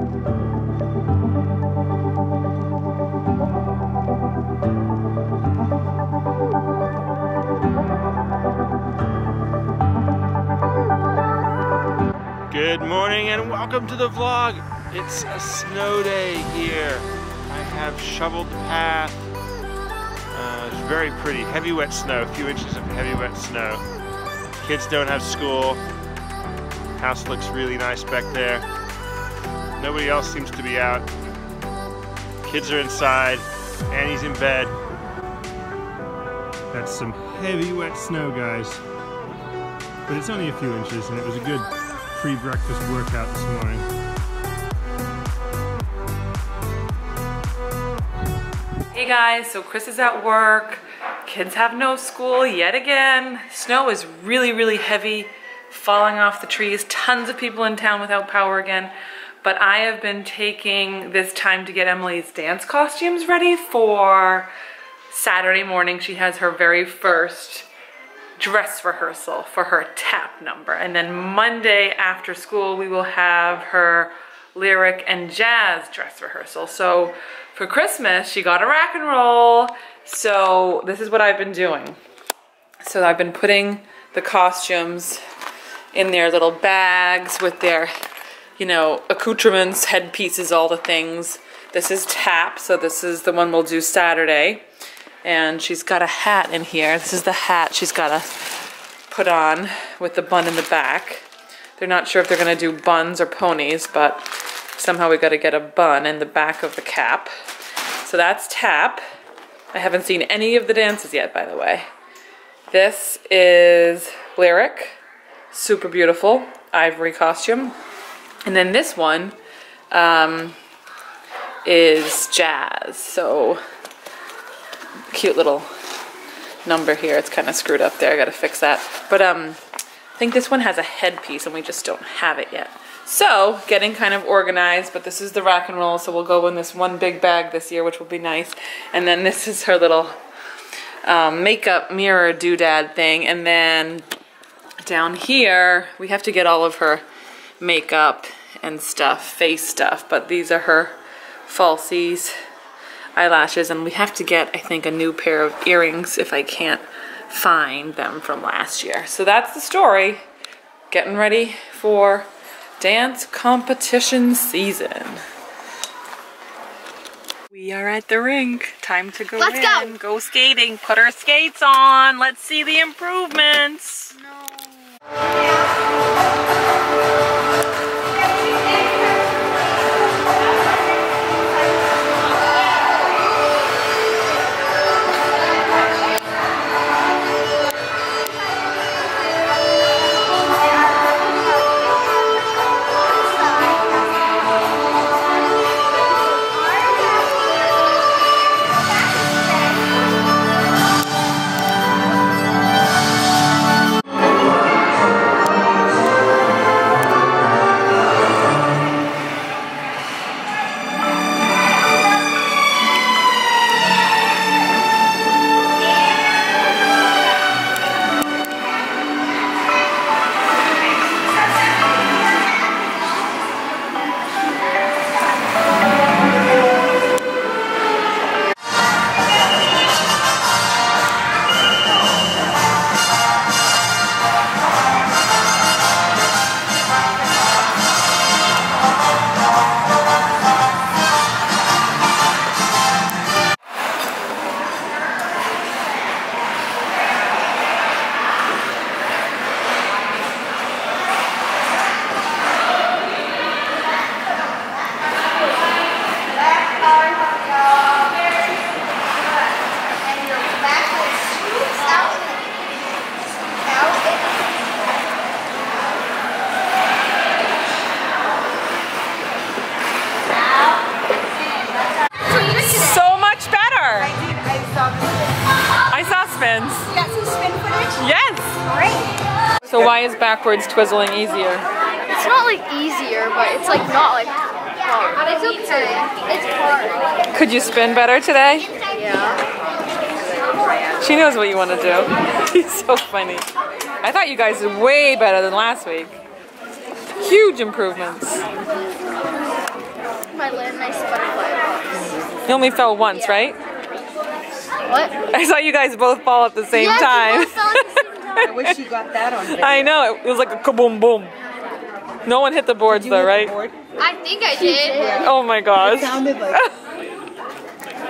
Good morning and welcome to the vlog. It's a snow day here. I have shoveled the path. It's very pretty. Heavy wet snow, a few inches of heavy wet snow. Kids don't have school. House looks really nice back there. Nobody else seems to be out. Kids are inside. Annie's in bed. That's some heavy wet snow, guys. But it's only a few inches and it was a good pre-breakfast workout this morning. Hey guys, so Chris is at work. Kids have no school yet again. Snow is really, really heavy, falling off the trees. Tons of people in town without power again. But I have been taking this time to get Emily's dance costumes ready for Saturday morning. She has her very first dress rehearsal for her tap number. And then Monday after school, we will have her lyric and jazz dress rehearsal. So for Christmas, she got a rack and roll. So this is what I've been doing. So I've been putting the costumes in their little bags with their, you know, accoutrements, headpieces, all the things. This is tap, so this is the one we'll do Saturday. And she's got a hat in here. This is the hat she's got to put on with the bun in the back. They're not sure if they're going to do buns or ponies, but somehow we got to get a bun in the back of the cap. So that's tap. I haven't seen any of the dances yet, by the way. This is lyric. Super beautiful ivory costume. And then this one is jazz. So cute little number here. It's kind of screwed up there. I gotta fix that. But I think this one has a headpiece and we just don't have it yet. So getting kind of organized, but this is the rock and roll. So we'll go in this one big bag this year, which will be nice. And then this is her little makeup mirror doodad thing. And then down here, we have to get all of her makeup and stuff, face stuff. But these are her falsies, eyelashes, and we have to get, I think, a new pair of earrings if I can't find them from last year. So that's the story. Getting ready for dance competition season. We are at the rink. Time to go in. Let's go skating. Put our skates on. Let's see the improvements. Yes! Great! So why is backwards twizzling easier? It's not like easier, but it's like not like hard. It's okay. It's hard. Could you spin better today? Yeah. She knows what you want to do. She's so funny. I thought you guys did way better than last week. Huge improvements. my land nice butterfly box. You only fell once, right? What? I saw you guys both fall at the same time. We both fell at the same time. I wish you got that on video. I know, it was like a kaboom boom. No one hit the boards though, right? I think I did. Oh my gosh. It sounded like...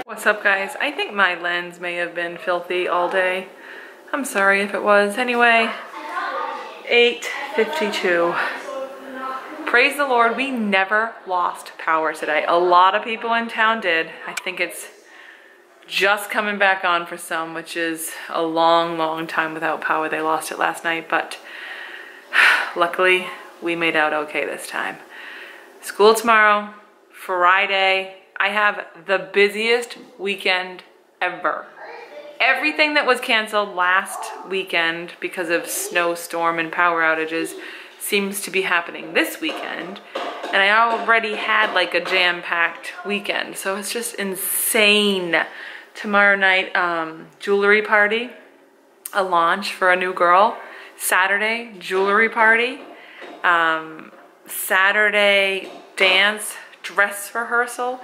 What's up, guys? I think my lens may have been filthy all day. I'm sorry if it was. Anyway, 8:52. Praise the Lord, we never lost power today. A lot of people in town did. I think it's just coming back on for some, which is a long, long time without power. They lost it last night, but luckily we made out okay this time. School tomorrow, Friday. I have the busiest weekend ever. Everything that was canceled last weekend because of snowstorm and power outages seems to be happening this weekend. And I already had like a jam-packed weekend, so it's just insane. Tomorrow night, jewelry party, a launch for a new girl. Saturday, jewelry party. Saturday, dance, dress rehearsal.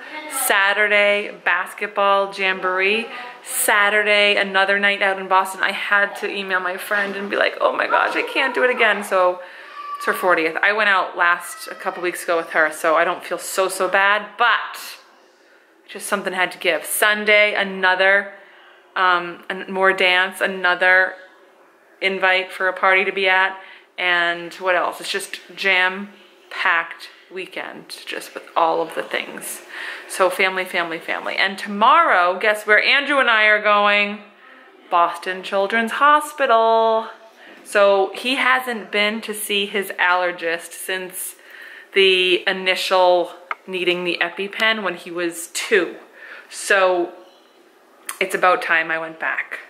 Saturday, basketball jamboree. Saturday, another night out in Boston. I had to email my friend and be like, oh my gosh, I can't do it again. So it's her 40th. I went out a couple weeks ago with her, so I don't feel so bad, but just something had to give. Sunday, another, more dance, another invite for a party to be at, and what else? It's just jam-packed weekend, just with all of the things. So family, family, family. And tomorrow, guess where Andrew and I are going? Boston Children's Hospital. So he hasn't been to see his allergist since the initial needing the EpiPen when he was 2. So it's about time I went back.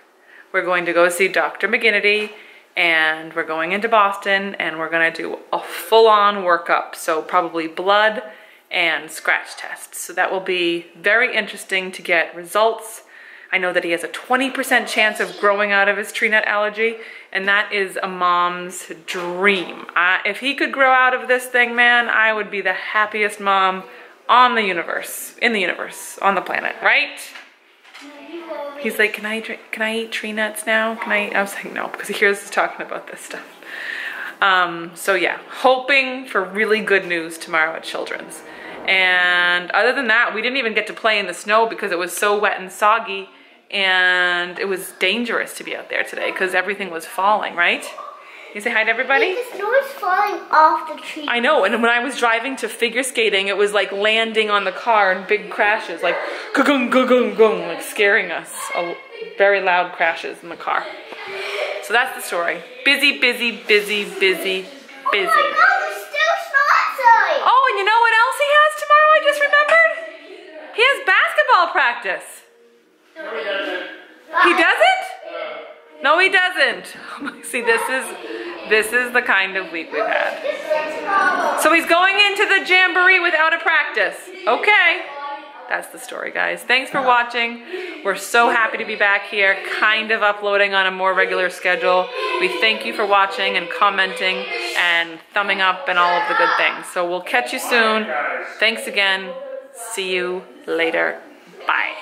We're going to go see Dr. McGinnity, and we're going into Boston, and we're gonna do a full-on workup. So probably blood and scratch tests. So that will be very interesting to get results. I know that he has a 20% chance of growing out of his tree nut allergy, and that is a mom's dream. If he could grow out of this thing, man, I would be the happiest mom on the universe, on the planet, right? He's like, can I eat tree nuts now? I was like, no, because he hears us talking about this stuff. So yeah, hoping for really good news tomorrow at Children's. And other than that, we didn't even get to play in the snow because it was so wet and soggy, and it was dangerous to be out there today because everything was falling, right? You say hi to everybody? The snow is falling off the tree. I know, and when I was driving to figure skating, it was like landing on the car in big crashes, like gung gung gung gung, like scaring us. Very loud crashes in the car. So that's the story. Busy, busy, busy, busy, busy. Oh my God, there's still snow outside. Oh, and you know what else he has tomorrow? I just remembered. He has basketball practice. No, he doesn't. He doesn't? No, he doesn't. See, this is the kind of week we've had. So he's going into the jamboree without a practice. Okay. That's the story, guys. Thanks for watching. We're so happy to be back here, kind of uploading on a more regular schedule. We thank you for watching and commenting and thumbing up and all of the good things. So we'll catch you soon. Thanks again. See you later. Bye.